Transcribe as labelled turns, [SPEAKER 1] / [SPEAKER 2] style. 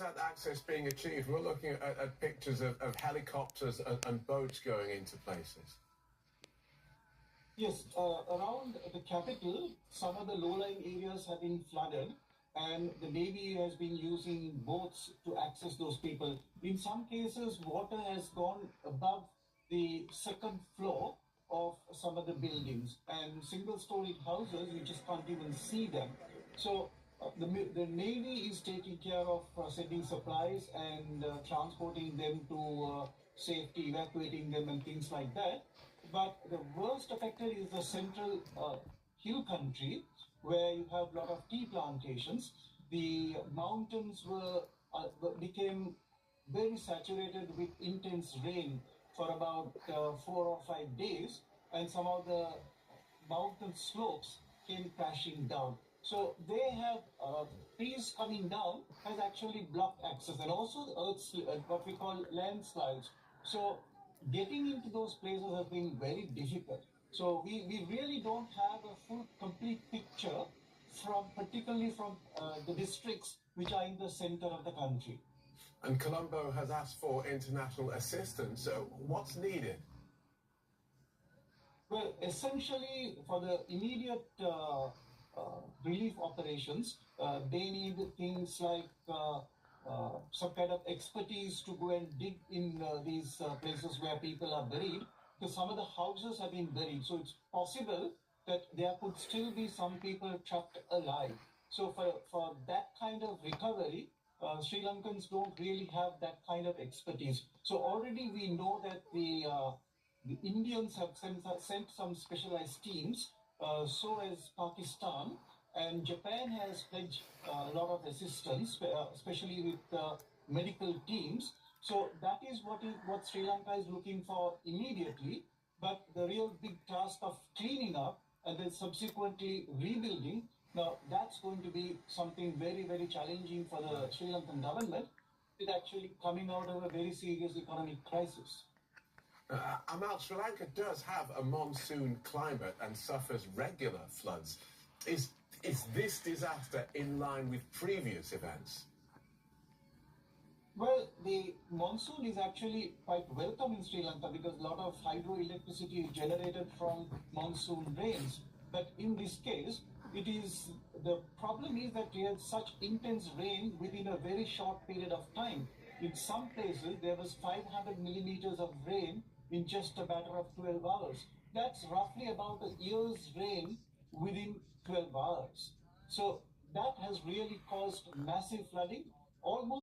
[SPEAKER 1] that access being achieved? We're looking at pictures of helicopters and boats going into places.
[SPEAKER 2] Yes, around the capital, some of the low-lying areas have been flooded, and the Navy has been using boats to access those people. In some cases, water has gone above the second floor of some of the buildings, and single-story houses, you just can't even see them. So the Navy is taking care of sending supplies and transporting them to safety, evacuating them and things like that. But the worst affected is the central hill country, where you have a lot of tea plantations. The mountains became very saturated with intense rain for about 4 or 5 days, and some of the mountain slopes came crashing down. So they have trees coming down has actually blocked access, and also what we call landslides. So getting into those places has been very difficult. So we really don't have a full complete picture particularly from the districts which are in the center of the country.
[SPEAKER 1] And Colombo has asked for international assistance. So what's needed?
[SPEAKER 2] Well, essentially, for the immediate relief operations, they need things like some kind of expertise to go and dig in these places where people are buried, because some of the houses have been buried. So it's possible that there could still be some people trapped alive. So for that kind of recovery, Sri Lankans don't really have that kind of expertise. So already we know that the Indians have sent some specialized teams, so has Pakistan, and Japan has pledged a lot of assistance, especially with medical teams. So that is what Sri Lanka is looking for immediately. But the real big task of cleaning up and then subsequently rebuilding, now that's going to be something very, very challenging for the Sri Lankan government. It's actually coming out of a very serious economic crisis.
[SPEAKER 1] Amal, Sri Lanka does have a monsoon climate and suffers regular floods. Is this disaster in line with previous events?
[SPEAKER 2] Well, the monsoon is actually quite welcome in Sri Lanka because a lot of hydroelectricity is generated from monsoon rains. But in this case, the problem is that we had such intense rain within a very short period of time. In some places, there was 500 millimeters of rain in just a matter of 12 hours. That's roughly about a year's rain within 12 hours. So that has really caused massive flooding, almost